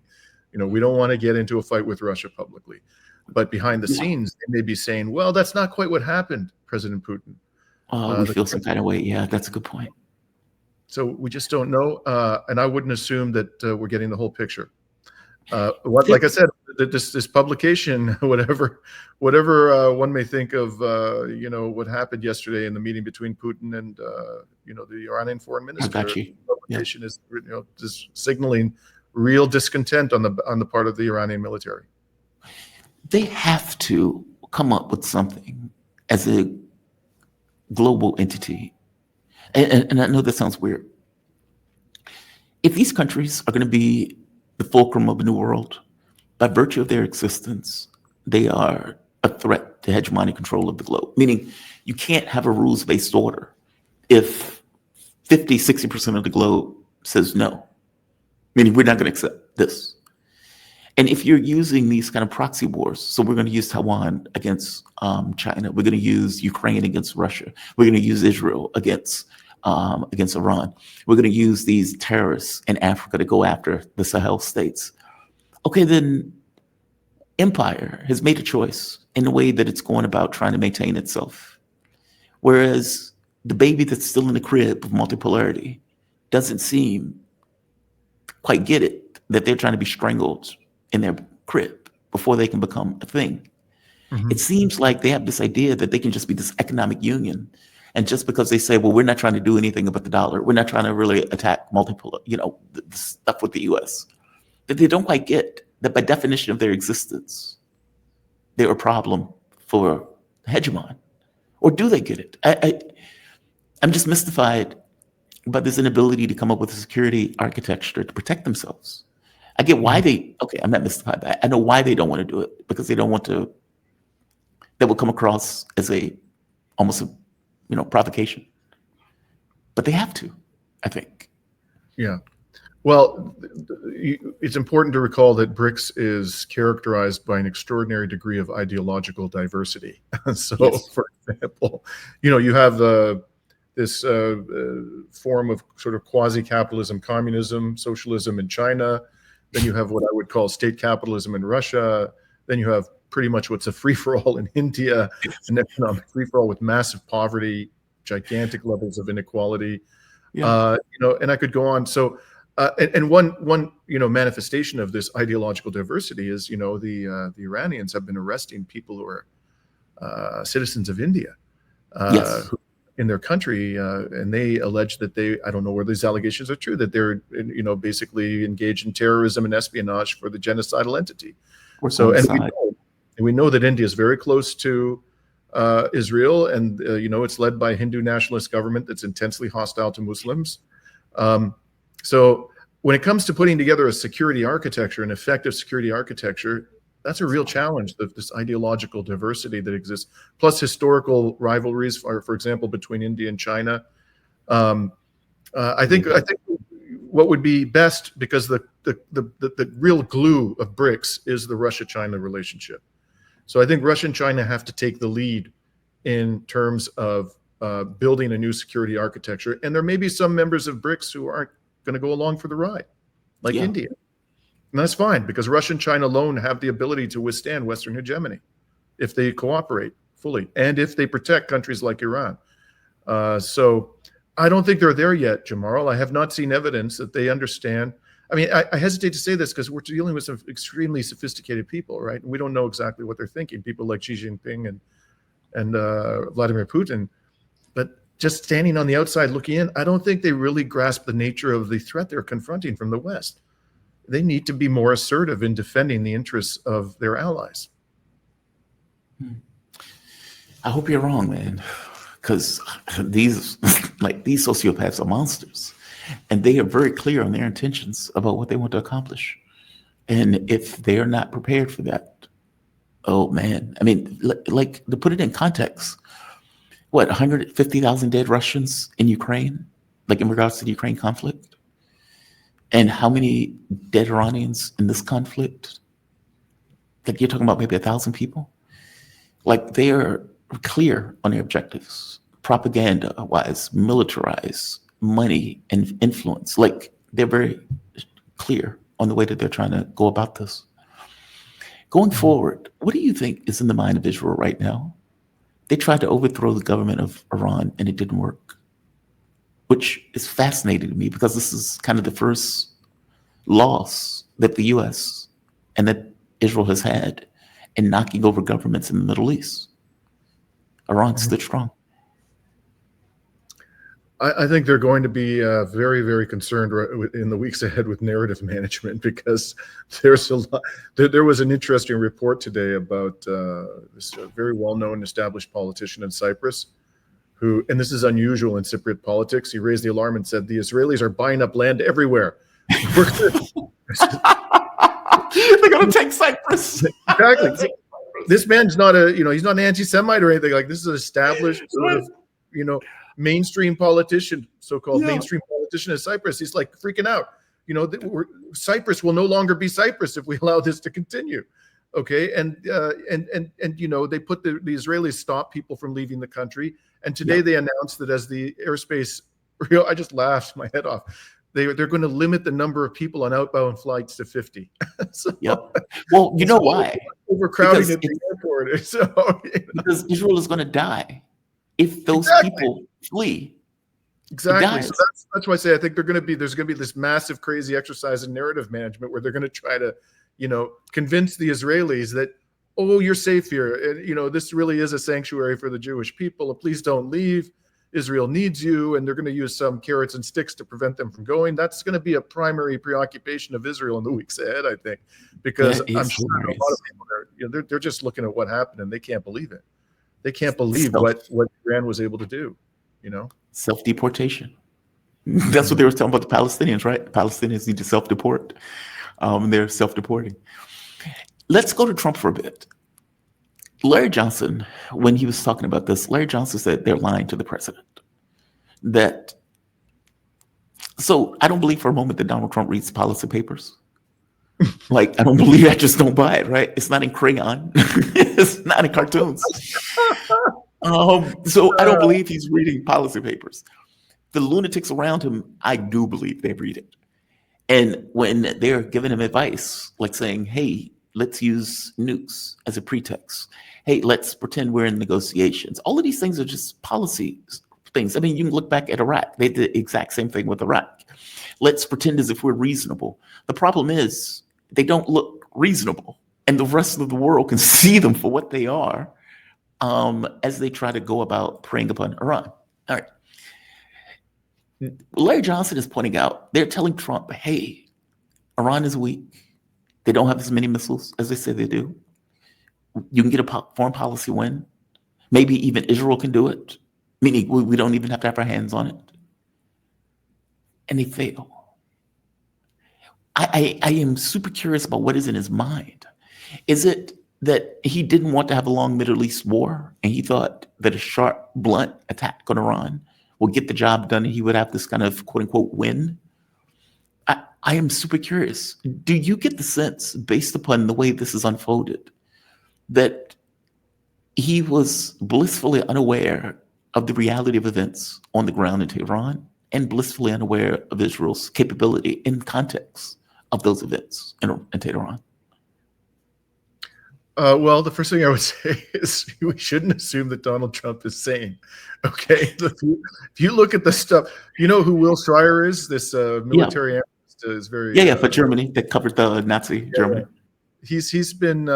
We don't want to get into a fight with Russia publicly. But behind the scenes, they may be saying, well, that's not quite what happened, President Putin. We feel some kind of way. Yeah, that's a good point. So we just don't know. And I wouldn't assume that we're getting the whole picture. Like I said, this publication, whatever one may think of, what happened yesterday in the meeting between Putin and the Iranian foreign minister. I got you. Publication is just signaling real discontent on the part of the Iranian military. They have to come up with something as a global entity, and I know that sounds weird. If these countries are going to be the fulcrum of a new world, by virtue of their existence, they are a threat to hegemonic control of the globe. Meaning, you can't have a rules-based order if 50, 60% of the globe says no. Meaning, we're not going to accept this. And if you're using these kind of proxy wars, so we're going to use Taiwan against China, we're going to use Ukraine against Russia, we're going to use Israel against Iran, we're going to use these terrorists in Africa to go after the Sahel states. Okay, then empire has made a choice in the way that it's going about trying to maintain itself. Whereas the baby that's still in the crib of multipolarity doesn't seem to quite get it, that they're trying to be strangled in their crib before they can become a thing. Mm-hmm. It seems like they have this idea that they can just be this economic union. And just because they say, well, we're not trying to do anything about the dollar, we're not trying to really attack the stuff with the US, that they don't quite get that by definition of their existence, they're a problem for the hegemon. Or do they get it? I'm just mystified by this inability to come up with a security architecture to protect themselves. I get why I'm not mystified by it. I know why they don't want to do it, because they don't want to, that will come across as almost a provocation. But they have to, I think. Yeah. Well, it's important to recall that BRICS is characterized by an extraordinary degree of ideological diversity. So, yes. For example, you have this form of sort of quasi-capitalism, communism, socialism in China. Then you have what I would call state capitalism in Russia. Then you have pretty much what's a free-for-all in India, an economic free-for-all with massive poverty, gigantic levels of inequality. Yeah. And I could go on. So, and one manifestation of this ideological diversity is, the Iranians have been arresting people who are citizens of India, yes. who, in their country, and they allege that I don't know where these allegations are true, that they're, basically engaged in terrorism and espionage for the genocidal entity. And we know that India is very close to Israel, and it's led by a Hindu nationalist government that's intensely hostile to Muslims. So when it comes to putting together a security architecture, an effective security architecture, that's a real challenge, this ideological diversity that exists, plus historical rivalries, for example, between India and China. I think what would be best, because the real glue of BRICS is the Russia-China relationship. So I think Russia and China have to take the lead in terms of building a new security architecture. And there may be some members of BRICS who aren't going to go along for the ride, like India. And that's fine, because Russia and China alone have the ability to withstand Western hegemony if they cooperate fully and if they protect countries like Iran. So I don't think they're there yet, Jamarl. I have not seen evidence that they understand. I mean, I hesitate to say this because we're dealing with some extremely sophisticated people, right? And we don't know exactly what they're thinking, people like Xi Jinping and Vladimir Putin. But just standing on the outside looking in, I don't think they really grasp the nature of the threat they're confronting from the West. They need to be more assertive in defending the interests of their allies. I hope you're wrong, man, because these sociopaths are monsters, and they are very clear on their intentions about what they want to accomplish. And if they are not prepared for that, Oh man, I mean, like to put it in context, what 150,000 dead Russians in Ukraine, like in regards to the Ukraine conflict, and how many dead Iranians in this conflict? Like you're talking about maybe 1,000 people. Like they are clear on their objectives, propaganda wise, militarize, money and influence. Like they're very clear on the way that they're trying to go about this. Going forward, what do you think is in the mind of Israel right now? They tried to overthrow the government of Iran and it didn't work, which is fascinating to me because this is kind of the first loss that the US and that Israel has had in knocking over governments in the Middle East. Iran stood strong. I think they're going to be very, very concerned in the weeks ahead with narrative management, because there's a lot. There was an interesting report today about this very well-known established politician in Cyprus who, and this is unusual in Cypriot politics, he raised the alarm and said, the Israelis are buying up land everywhere. They're going to take Cyprus. Exactly. This man's not he's not an anti-Semite or anything. Like, this is an established sort of, mainstream politician, so-called mainstream politician in Cyprus. He's like freaking out. Cyprus will no longer be Cyprus if we allow this to continue. Okay, and they put the Israelis stop people from leaving the country. And today they announced that as the airspace, I just laughed my head off. They're going to limit the number of people on outbound flights to 50. Well, you know why? Overcrowding at the airport. Because Israel is going to die if those people flee. Exactly. So that's why I say I think there's going to be this massive, crazy exercise in narrative management where they're going to try to, convince the Israelis that, oh, you're safe here. And, this really is a sanctuary for the Jewish people. Please don't leave. Israel needs you. And they're going to use some carrots and sticks to prevent them from going. That's going to be a primary preoccupation of Israel in the weeks ahead, I think, because I'm sure a lot of people they're just looking at what happened and they can't believe it. They can't believe what Iran was able to do, Self-deportation. That's what they were talking about the Palestinians, right? The Palestinians need to self-deport. They're self-deporting. Let's go to Trump for a bit. Larry Johnson, when he was talking about this, Larry Johnson said they're lying to the president. So I don't believe for a moment that Donald Trump reads policy papers. Like, I don't believe I just don't buy it, right? It's not in crayon. It's not in cartoons. So I don't believe he's reading policy papers. The lunatics around him, I do believe they read it. And when they're giving him advice, like saying, hey, let's use nukes as a pretext. Hey, let's pretend we're in negotiations. All of these things are just policy things. I mean, you can look back at Iraq. They did the exact same thing with Iraq. Let's pretend as if we're reasonable. The problem is they don't look reasonable. And the rest of the world can see them for what they are as they try to go about preying upon Iran. All right. Larry Johnson is pointing out, they're telling Trump, hey, Iran is weak. They don't have as many missiles as they say they do. You can get a foreign policy win. Maybe even Israel can do it, meaning we don't even have to have our hands on it. And they fail. I am super curious about what is in his mind. Is it that he didn't want to have a long Middle East war and he thought that a sharp, blunt attack on Iran would get the job done and he would have this kind of quote unquote win? I am super curious. Do you get the sense, based upon the way this is unfolded, that he was blissfully unaware of the reality of events on the ground in Tehran and blissfully unaware of Israel's capability in context of those events in Tehran? Well, the first thing I would say is we shouldn't assume that Donald Trump is sane. Okay, if you look at the stuff, you know who Will Schreier is? This military analyst is very for Germany that covered the Nazi Germany. He's been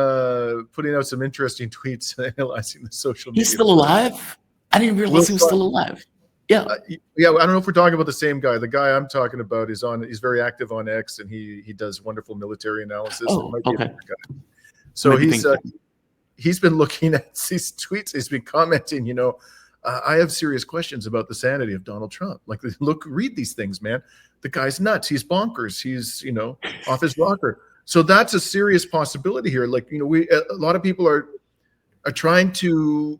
putting out some interesting tweets analyzing the social media. He's still alive? I didn't realize he was still alive. Yeah. I don't know if we're talking about the same guy. The guy I'm talking about he's very active on X and he does wonderful military analysis. Oh, okay. So he's been looking at these tweets. He's been commenting, I have serious questions about the sanity of Donald Trump. Like, read these things, man. The guy's nuts. He's bonkers. He's, off his rocker. So that's a serious possibility here. Like, a lot of people are trying to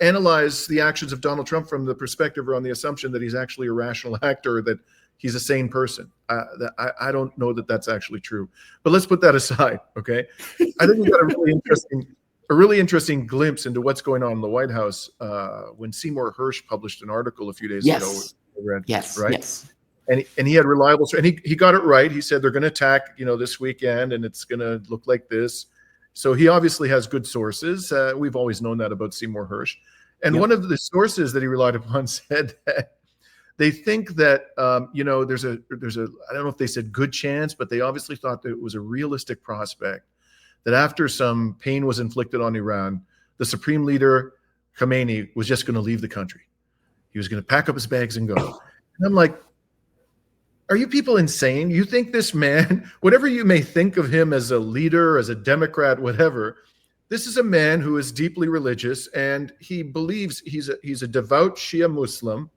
analyze the actions of Donald Trump from the perspective or on the assumption that he's actually a rational actor, that he's a sane person. I don't know that that's actually true. But let's put that aside, okay? I think we got a really interesting glimpse into what's going on in the White House when Seymour Hersh published an article a few days ago. Yes. Right? Yes. And he had reliable, and he got it right. He said they're going to attack, this weekend, and it's going to look like this. So he obviously has good sources. We've always known that about Seymour Hersh. And one of the sources that he relied upon said that they think that there's a I don't know if they said good chance, but they obviously thought that it was a realistic prospect that after some pain was inflicted on Iran, the supreme leader Khamenei was just going to leave the country. He was going to pack up his bags and go. And I'm like, are you people insane? You think this man, whatever you may think of him as a leader, as a Democrat, whatever, this is a man who is deeply religious, and he believes he's a devout Shia Muslim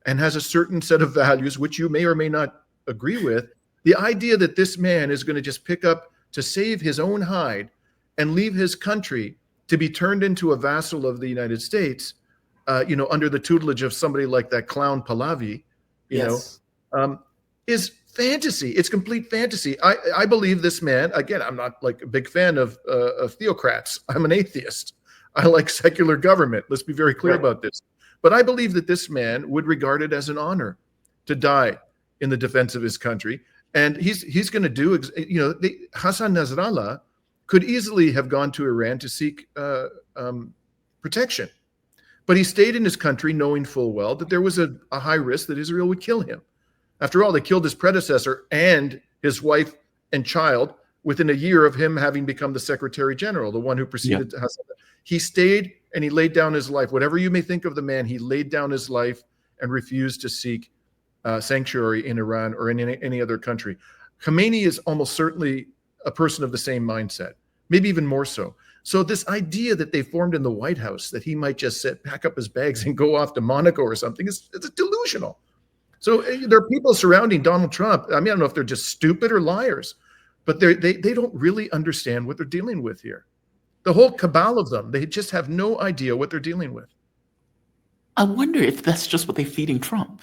and has a certain set of values, which you may or may not agree with. The idea that this man is going to just pick up to save his own hide and leave his country to be turned into a vassal of the United States, under the tutelage of somebody like that clown Pahlavi, is fantasy. It's complete fantasy. I believe this man, again, I'm not like a big fan of theocrats. I'm an atheist. I like secular government. Let's be very clear about this. But I believe that this man would regard it as an honor to die in the defense of his country. And he's going to do, Hassan Nasrallah could easily have gone to Iran to seek protection. But he stayed in his country knowing full well that there was a high risk that Israel would kill him. After all, they killed his predecessor and his wife and child within a year of him having become the Secretary General, the one who preceded Hassan. He stayed and he laid down his life. Whatever you may think of the man, he laid down his life and refused to seek sanctuary in Iran or in any other country. Khamenei is almost certainly a person of the same mindset, maybe even more so. So this idea that they formed in the White House that he might just pack up his bags and go off to Monaco or something it's delusional. So there are people surrounding Donald Trump. I mean, I don't know if they're just stupid or liars, but they don't really understand what they're dealing with here. The whole cabal of them, they just have no idea what they're dealing with. I wonder if that's just what they're feeding Trump.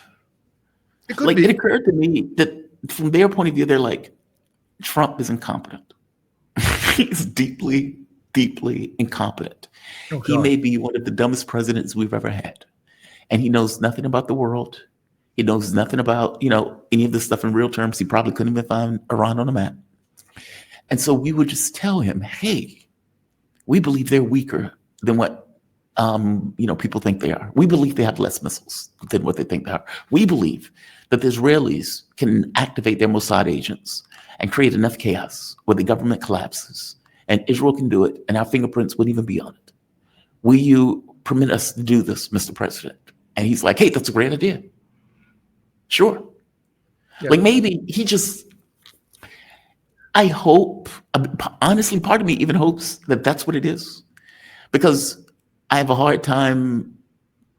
It could be. It occurred to me that from their point of view, they're like, Trump is incompetent. He's deeply, deeply incompetent. Oh, he may be one of the dumbest presidents we've ever had. And he knows nothing about the world. He knows nothing about, any of this stuff in real terms. He probably couldn't even find Iran on a map. And so we would just tell him, hey, we believe they're weaker than what, people think they are. We believe they have less missiles than what they think they are. We believe that the Israelis can activate their Mossad agents and create enough chaos where the government collapses and Israel can do it and our fingerprints wouldn't even be on it. Will you permit us to do this, Mr. President? And he's like, hey, that's a great idea. Sure. Yeah. Like maybe I hope, honestly, part of me even hopes that that's what it is, because I have a hard time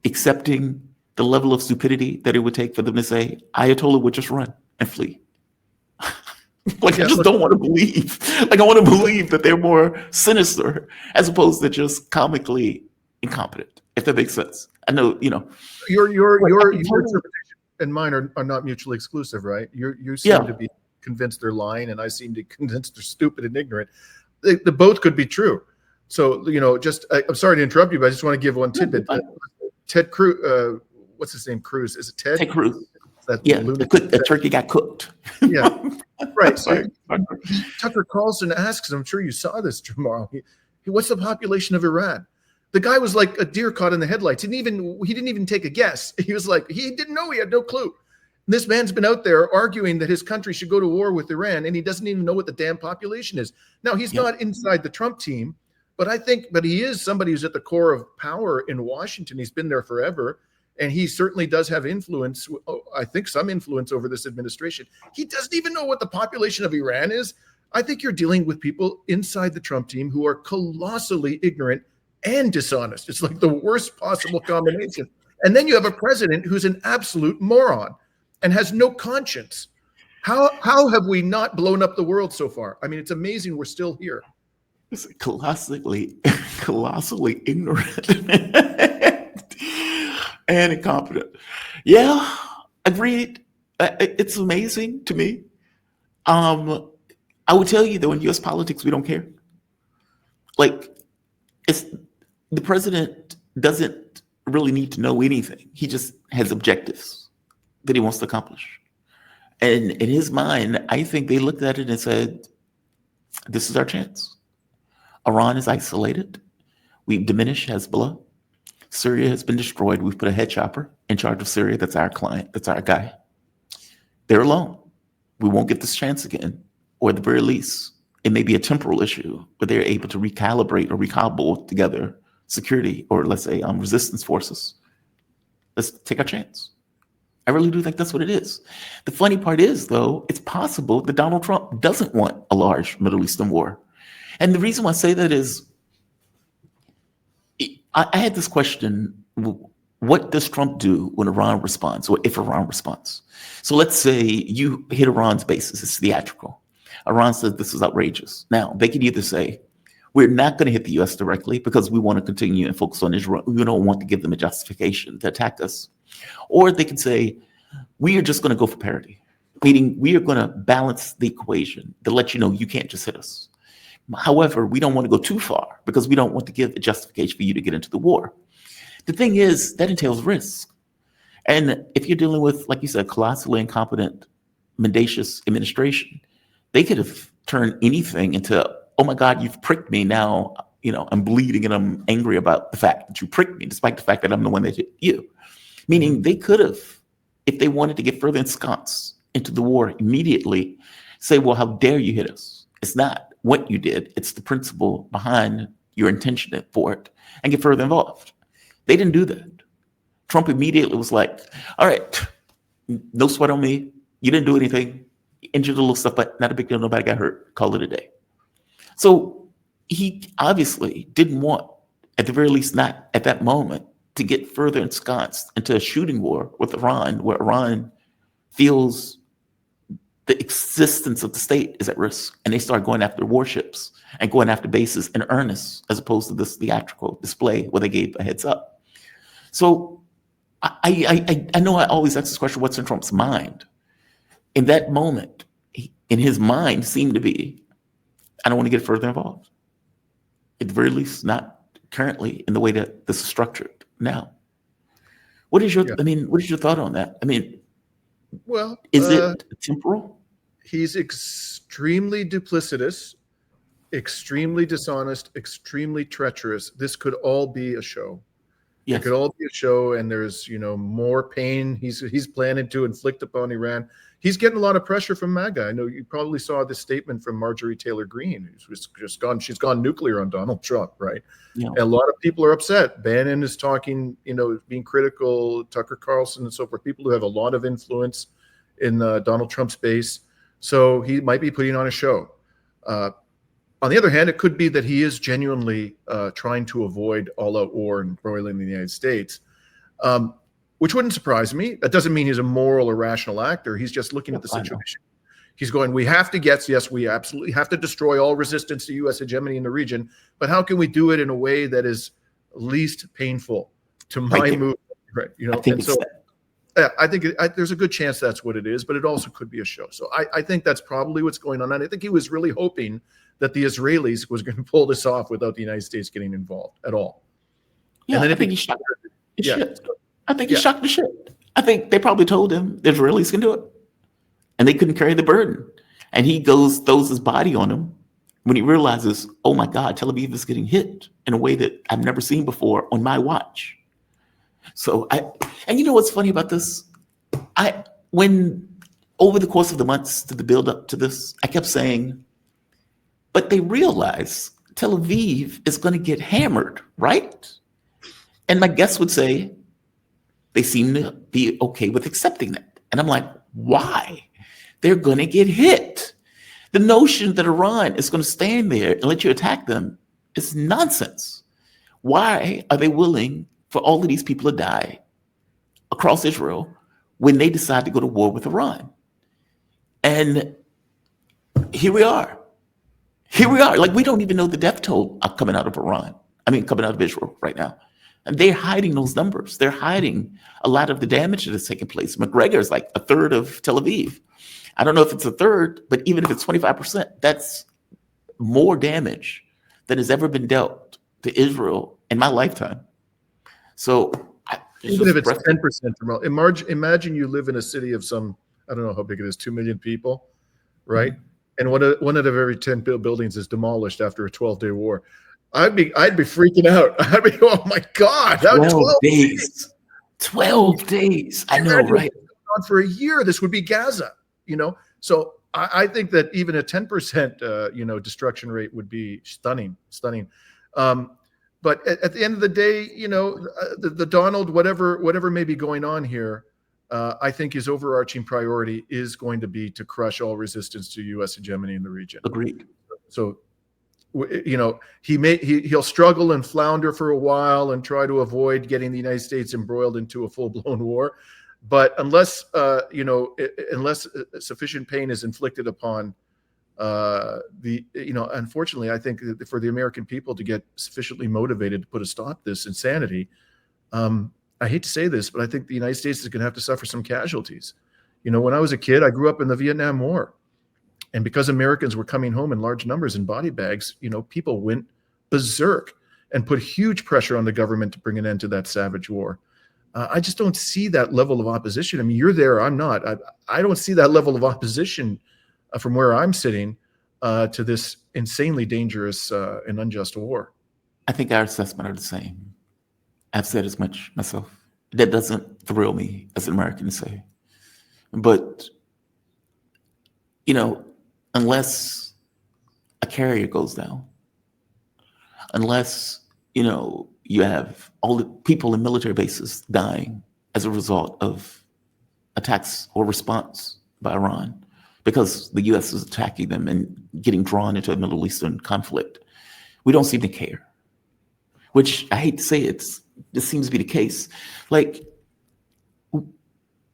accepting the level of stupidity that it would take for them to say, Ayatollah would just run and flee. I just don't want to believe. I want to believe that they're more sinister as opposed to just comically incompetent, if that makes sense. I know, Your interpretation and mine are not mutually exclusive, right? You seem to be convinced they're lying, and I seem to be convinced they're stupid and ignorant. The both could be true. So, I'm sorry to interrupt you, but I just want to give one tidbit. Ted Cruz, what's his name? Cruz. Is it Ted? Ted Cruz. The turkey got cooked. Yeah, right. So Tucker Carlson asks, I'm sure you saw this, Jamal. What's the population of Iran? The guy was like a deer caught in the headlights. He didn't even take a guess. He was like, he didn't know. He had no clue. This man's been out there arguing that his country should go to war with Iran, and he doesn't even know what the damn population is. Now, he's not inside the Trump team, but he is somebody who's at the core of power in Washington. He's been there forever, and he certainly does have influence. I think some influence over this administration. He doesn't even know what the population of Iran is. I think you're dealing with people inside the Trump team who are colossally ignorant and dishonest. It's like the worst possible combination. And then you have a president who's an absolute moron and has no conscience. How have we not blown up the world so far? I mean, it's amazing we're still here. It's colossally ignorant and incompetent. Yeah, agreed. It's amazing to me. I would tell you though, in U.S. politics, we don't care. Like, it's the president doesn't really need to know anything. He just has objectives that he wants to accomplish. And in his mind, I think they looked at it and said, "This is our chance." Iran is isolated. We've diminished Hezbollah. Syria has been destroyed. We've put a head chopper in charge of Syria. That's our client. That's our guy. They're alone. We won't get this chance again. Or at the very least, it may be a temporal issue where they're able to recalibrate or recobble together security or, let's say, resistance forces. Let's take our chance. I really do think that's what it is. The funny part is, though, it's possible that Donald Trump doesn't want a large Middle Eastern war. And the reason why I say that is I had this question: what does Trump do when Iran responds, or if Iran responds? So let's say you hit Iran's bases, it's theatrical. Iran says this is outrageous. Now, they could either say, we're not going to hit the US directly because we want to continue and focus on Israel. We don't want to give them a justification to attack us. Or they could say, we are just going to go for parity, meaning we are going to balance the equation to let you know you can't just hit us. However, we don't want to go too far because we don't want to give a justification for you to get into the war. The thing is, that entails risk. And if you're dealing with, like you said, colossally incompetent, mendacious administration, they could have turned anything into, oh my God, you've pricked me. Now, I'm bleeding and I'm angry about the fact that you pricked me, despite the fact that I'm the one that hit you. Meaning they could have, if they wanted to get further ensconced into the war immediately, say, well, how dare you hit us? It's not what you did, it's the principle behind your intention for it, and get further involved. They didn't do that. Trump immediately was like, all right, no sweat on me. You didn't do anything. You injured a little stuff, but not a big deal. Nobody got hurt. Call it a day. So he obviously didn't want, at the very least not at that moment, to get further ensconced into a shooting war with Iran, where Iran feels the existence of the state is at risk, and they start going after warships and going after bases in earnest, as opposed to this theatrical display where they gave a heads up. So I know I always ask this question: what's in Trump's mind? In that moment, in his mind seemed to be, I don't want to get further involved. At the very least, not currently in the way that this is structured now. What is your thought on that? I mean, well, is it temporal? He's extremely duplicitous, extremely dishonest, extremely treacherous. This could all be a show. Yes. It could all be a show, and there's more pain he's planning to inflict upon Iran. He's getting a lot of pressure from MAGA. I know you probably saw this statement from Marjorie Taylor Greene, who's just gone. She's gone nuclear on Donald Trump, right? Yeah. And a lot of people are upset. Bannon is talking, being critical. Tucker Carlson and so forth. People who have a lot of influence in Donald Trump's base. So he might be putting on a show. On the other hand, it could be that he is genuinely trying to avoid all-out war and broiling the United States, which wouldn't surprise me. That doesn't mean he's a moral or rational actor. He's just looking at the situation. He's going, we have to yes, we absolutely have to destroy all resistance to U.S. hegemony in the region, but how can we do it in a way that is least painful to my movement? Right? I think there's a good chance that's what it is, but it also could be a show. So I think that's probably what's going on. And I think he was really hoping that the Israelis was going to pull this off without the United States getting involved at all. Yeah, I think he shocked the shit. I think he shocked the shit. I think they probably told him the Israelis can do it, and they couldn't carry the burden. And he throws his body on him when he realizes, oh my God, Tel Aviv is getting hit in a way that I've never seen before on my watch. So and you know what's funny about this? When over the course of the months to the build up to this, I kept saying, but they realize Tel Aviv is going to get hammered, right? And my guests would say, they seem to be okay with accepting that. And I'm like, why? They're going to get hit. The notion that Iran is going to stand there and let you attack them is nonsense. Why are they willing for all of these people to die across Israel when they decide to go to war with Iran? And here we are. Here we are. Like, we don't even know the death toll coming out of Iran. I mean, coming out of Israel right now. And they're hiding those numbers. They're hiding a lot of the damage that has taken place. McGregor is like a third of Tel Aviv. I don't know if it's a third, but even if it's 25%, that's more damage than has ever been dealt to Israel in my lifetime. So even if it's 10%, imagine you live in a city of some, I don't know how big it is, 2 million people, right? Mm-hmm. And one out of every 10 buildings is demolished after a 12-day war. I'd be freaking out. I'd be, oh my God, 12 days. 12 days. I know, right? On for a year, this would be Gaza, So I think that even a 10%, destruction rate would be stunning. But at the end of the day, the Donald, whatever may be going on here, I think his overarching priority is going to be to crush all resistance to U.S. hegemony in the region. Agreed. So, he'll struggle and flounder for a while and try to avoid getting the United States embroiled into a full-blown war. But unless sufficient pain is inflicted upon unfortunately, I think that for the American people to get sufficiently motivated to put a stop to this insanity, I hate to say this, but I think the United States is going to have to suffer some casualties. When I was a kid, I grew up in the Vietnam War. And because Americans were coming home in large numbers in body bags, people went berserk and put huge pressure on the government to bring an end to that savage war. I just don't see that level of opposition. I mean, you're there, I'm not. I don't see that level of opposition from where I'm sitting to this insanely dangerous and unjust war. I think our assessment are the same. I've said as much myself. That doesn't thrill me as an American to say. But, unless a carrier goes down, unless, you have all the people in military bases dying as a result of attacks or response by Iran, because the U.S. is attacking them and getting drawn into a Middle Eastern conflict, we don't seem to care. Which I hate to say this seems to be the case. Like,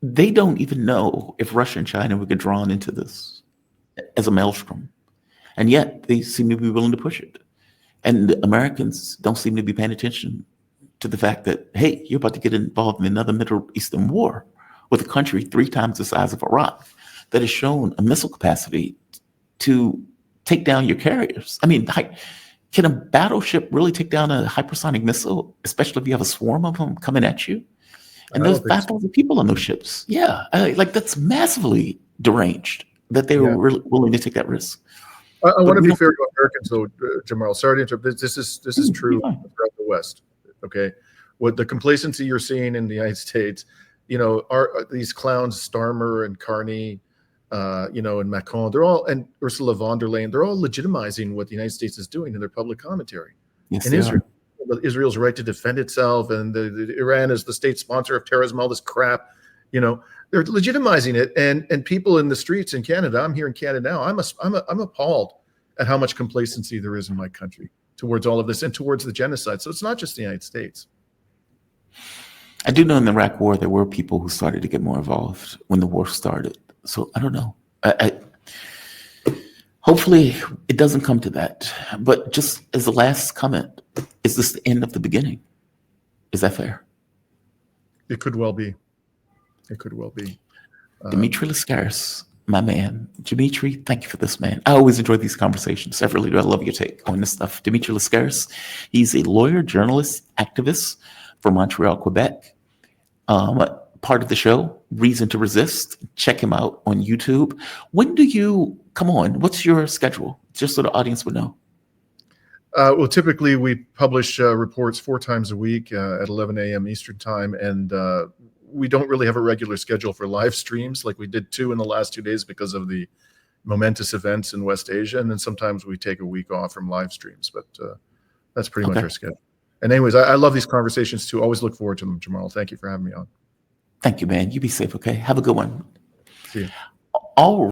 they don't even know if Russia and China would get drawn into this as a maelstrom. And yet they seem to be willing to push it. And the Americans don't seem to be paying attention to the fact that, hey, you're about to get involved in another Middle Eastern war with a country 3 times the size of Iraq that has shown a missile capacity to take down your carriers. I mean, can a battleship really take down a hypersonic missile, especially if you have a swarm of them coming at you? And there's 5,000 people on those ships. Yeah, that's massively deranged that they were really willing to take that risk. I want to be fair to Americans, though, Jamal. Sorry to interrupt. This is true throughout the West. Okay, what the complacency you're seeing in the United States, are these clowns, Starmer and Carney, and Macron, and Ursula von der Leyen, they're all legitimizing what the United States is doing in their public commentary. Yes, and Israel's right to defend itself, and the Iran is the state sponsor of terrorism, all this crap. They're legitimizing it, and people in the streets in Canada. I'm here in Canada now. I'm appalled at how much complacency there is in my country towards all of this and towards the genocide. So it's not just the United States. I do know in the Iraq War there were people who started to get more involved when the war started. So I don't know. Hopefully it doesn't come to that. But just as the last comment, is this the end of the beginning? Is that fair? It could well be. It could well be. Dimitri Lascaris, my man. Dimitri, thank you for this, man. I always enjoy these conversations. I really do. I love your take on this stuff. Dimitri Lascaris, he's a lawyer, journalist, activist from Montreal, Quebec. Part of the show, Reason to Resist. Check him out on YouTube. When do you come on? What's your schedule? Just so the audience would know. Well, typically we publish reports 4 times a week at 11 a.m. Eastern time, and we don't really have a regular schedule for live streams. Like we did 2 in the last 2 days because of the momentous events in West Asia, and then sometimes we take a week off from live streams. But that's pretty much our schedule. And anyways, I love these conversations too. Always look forward to them, Jamal. Thank you for having me on. Thank you, man. You be safe, okay? Have a good one. See you. All